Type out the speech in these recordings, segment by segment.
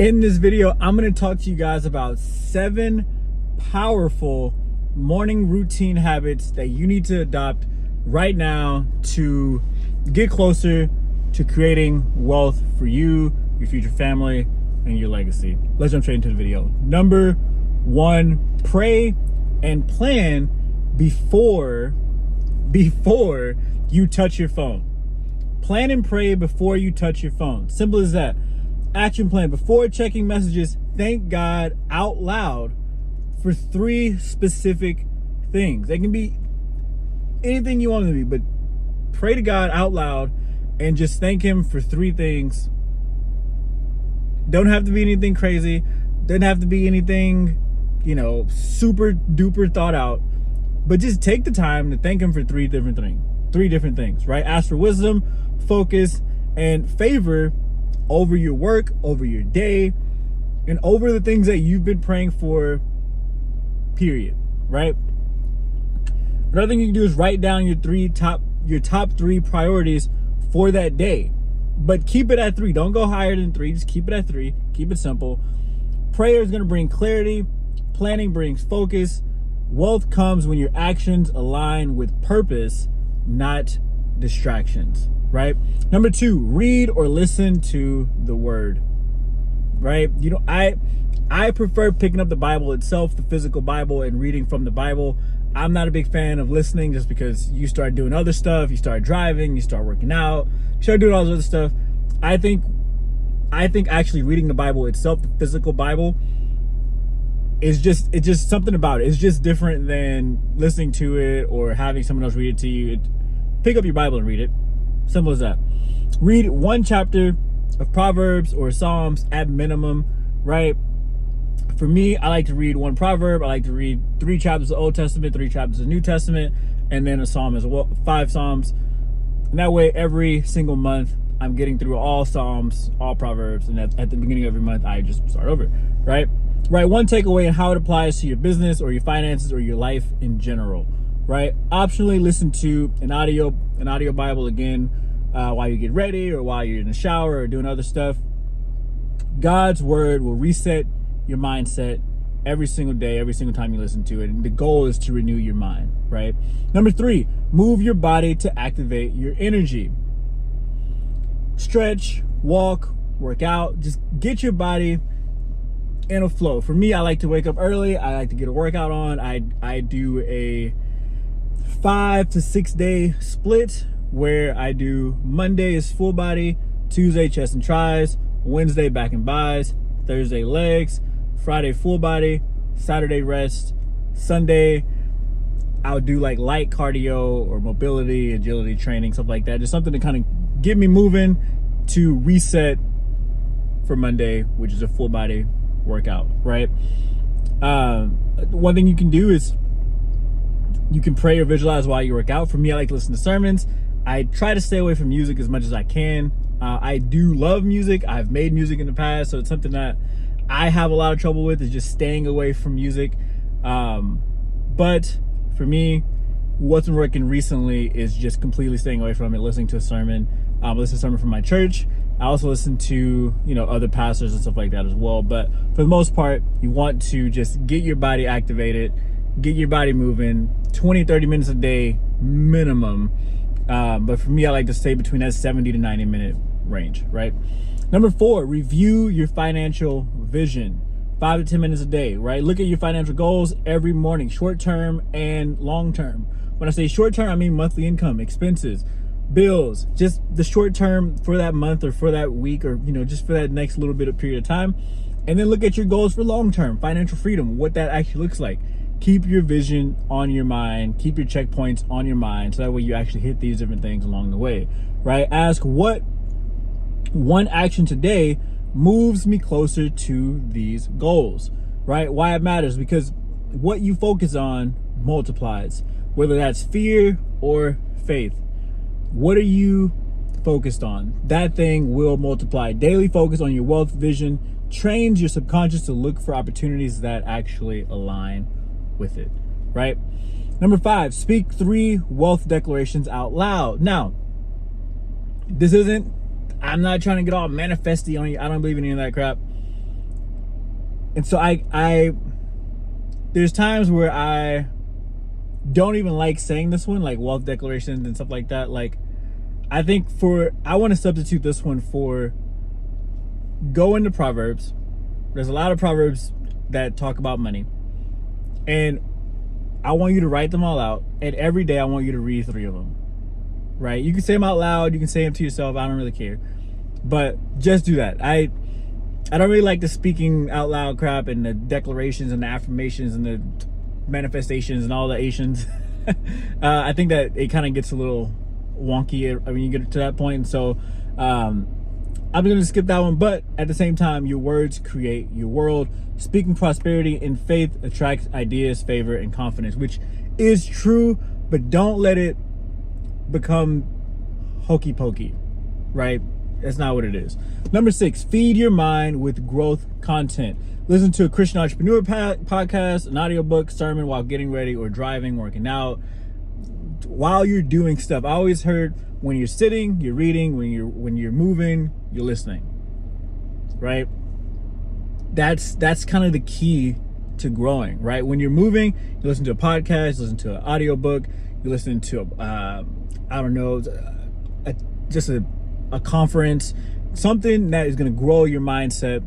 In this video, I'm going to talk to you guys about 7 powerful morning routine habits that you need to adopt right now to get closer to creating wealth for you, your future family, and your legacy. Let's jump straight into the video. Number 1, pray and plan before you touch your phone. Plan and pray before you touch your phone. Simple as that. Action plan: before checking messages, thank God out loud for 3 specific things. They can be anything you want them to be, but pray to God out loud and just thank Him for 3 things. Don't have to be anything crazy. Doesn't have to be anything, super duper thought out. But just take the time to thank Him for 3 different things, right? Ask for wisdom, focus, and favor over your work, over your day, and over the things that you've been praying for, period, right? Another thing you can do is write down your top 3 priorities for that day, but keep it at 3. Don't go higher than 3. Just keep it at 3. Keep it simple. Prayer is going to bring clarity. Planning brings focus. Wealth comes when your actions align with purpose, not distractions, right? Number 2, read or listen to the word, right? I prefer picking up the Bible itself, the physical Bible, and reading from the Bible. I'm not a big fan of listening just because you start doing other stuff. You start driving, you start working out, you start doing all this other stuff. I think actually reading the Bible itself, the physical Bible, it's just something about it. It's just different than listening to it or having someone else read it to you. Pick up your Bible and read it. Simple as that. Read 1 chapter of Proverbs or Psalms at minimum, right? For me, I like to read 1 proverb. I like to read 3 chapters of Old Testament, 3 chapters of New Testament, and then a psalm as well, 5 psalms. And that way, every single month, I'm getting through all psalms, all proverbs, and at the beginning of every month, I just start over, right? Right. 1 takeaway and how it applies to your business or your finances or your life in general, right? Optionally, listen to an audio Bible again while you get ready or while you're in the shower or doing other stuff. God's word will reset your mindset every single day, every single time you listen to it. And the goal is to renew your mind, right? Number 3, move your body to activate your energy. Stretch, walk, work out, just get your body in a flow. For me, I like to wake up early. I like to get a workout on. I do a 5 to 6 day split where I do Monday is full body, Tuesday chest and tris, Wednesday back and bis, Thursday legs, Friday full body, Saturday rest, Sunday I'll do like light cardio or mobility, agility training, stuff like that. Just something to kind of get me moving to reset for Monday, which is a full body workout, right? One thing you can do is you can pray or visualize while you work out. For me, I like to listen to sermons. I try to stay away from music as much as I can. I do love music. I've made music in the past, so it's something that I have a lot of trouble with, is just staying away from music. But for me, what's been working recently is just completely staying away from it, listening to a sermon. Listen to a sermon from my church. I also listen to, other pastors and stuff like that as well. But for the most part, you want to just get your body activated, get your body moving, 20, 30 minutes a day minimum. But for me, I like to stay between that 70 to 90 minute range, right? Number 4, review your financial vision. 5 to 10 minutes a day, right? Look at your financial goals every morning, short term and long term. When I say short term, I mean monthly income, expenses, bills, just the short term for that month or for that week or, just for that next little bit of period of time. And then look at your goals for long term, financial freedom, what that actually looks like. Keep your vision on your mind, keep your checkpoints on your mind, so that way you actually hit these different things along the way, right? Ask, what 1 action today moves me closer to these goals, right? Why it matters, because what you focus on multiplies, whether that's fear or faith. What are you focused on? That thing will multiply. Daily focus on your wealth vision trains your subconscious to look for opportunities that actually align with it, right? Number 5, speak 3 wealth declarations out loud. Now, I'm not trying to get all manifesty on you. I don't believe in any of that crap. And so I there's times where I don't even like saying this one, like wealth declarations and stuff like that. Like, I think I want to substitute this one for go into Proverbs. There's a lot of Proverbs that talk about money. And I want you to write them all out. And every day I want you to read 3 of them. Right? You can say them out loud. You can say them to yourself. I don't really care. But just do that. I don't really like the speaking out loud crap and the declarations and the affirmations and the manifestations and all the Asians. I think that it kind of gets a little wonky when you get to that point. And so I'm going to skip that one. But at the same time, your words create your world. Speaking prosperity in faith attracts ideas, favor, and confidence, which is true, but don't let it become hokey pokey, right? That's not what it is. Number 6, feed your mind with growth content. Listen to a Christian entrepreneur podcast, an audiobook, sermon while getting ready or driving, working out, while you're doing stuff. I always heard when you're sitting, you're reading, when you're moving, you're listening. Right? That's kind of the key to growing, right? When you're moving, you listen to a podcast, you listen to an audiobook, you listen to a conference, something that is going to grow your mindset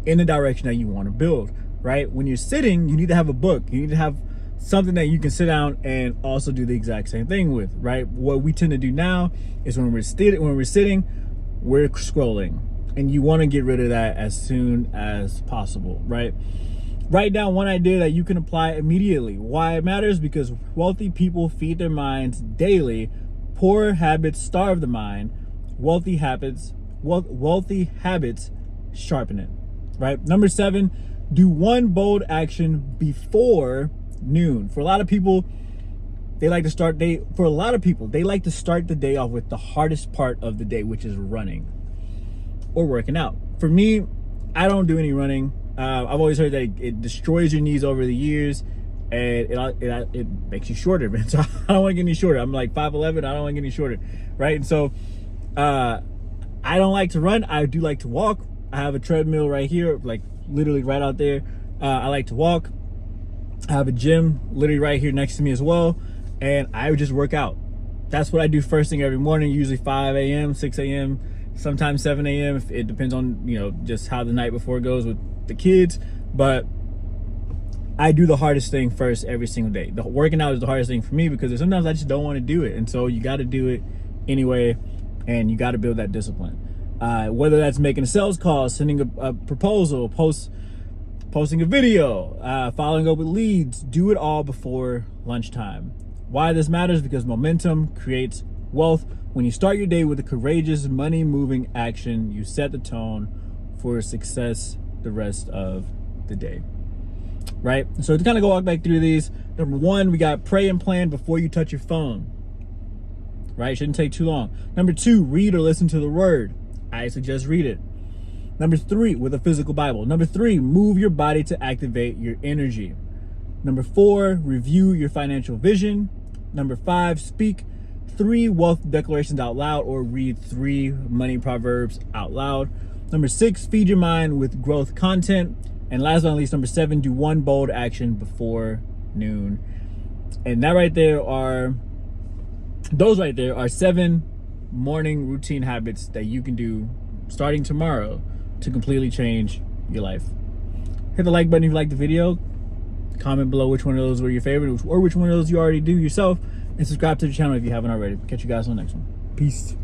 in the direction that you want to build, right? When you're sitting, you need to have a book. You need to have something that you can sit down and also do the exact same thing with, right? What we tend to do now is when we're sitting, we're scrolling, and you want to get rid of that as soon as possible, right? Write down one idea that you can apply immediately. Why it matters? Because wealthy people feed their minds daily. Poor habits starve the mind. Wealthy habits sharpen it, right? Number 7, do one bold action before noon. For a lot of people, they like to start the day off with the hardest part of the day, which is running or working out. For me, I don't do any running. I've always heard that it destroys your knees over the years, and it makes you shorter, man. So I don't want to get any shorter. I'm like 5'11". I don't want to get any shorter, right? And so I don't like to run. I do like to walk. I have a treadmill right here, like literally right out there. I like to walk. I have a gym literally right here next to me as well, and I would just work out. That's what I do first thing every morning, usually 5 a.m., 6 a.m., sometimes 7 a.m. It depends on, just how the night before goes with the kids. But I do the hardest thing first every single day. The working out is the hardest thing for me because sometimes I just don't want to do it. And so you got to do it anyway, and you got to build that discipline. Whether that's making a sales call, sending a proposal, posting a video, following up with leads, do it all before lunchtime. Why this matters? Because momentum creates wealth. When you start your day with a courageous, money-moving action, you set the tone for success the rest of the day. Right? So to kind of go back through these, number 1, we got pray and plan before you touch your phone. Right? Shouldn't take too long. Number 2, read or listen to the word. I suggest read it. Number 3, with a physical Bible. Number 3, move your body to activate your energy. Number 4, review your financial vision. Number 5, speak 3 wealth declarations out loud or read 3 money proverbs out loud. Number 6, feed your mind with growth content. And last but not least, number 7, do 1 bold action before noon. And those right there are 7 morning routine habits that you can do starting tomorrow to completely change your life. Hit the like button if you like the video. Comment below which one of those were your favorite or which one of those you already do yourself. And subscribe to the channel if you haven't already. Catch you guys on the next one. Peace.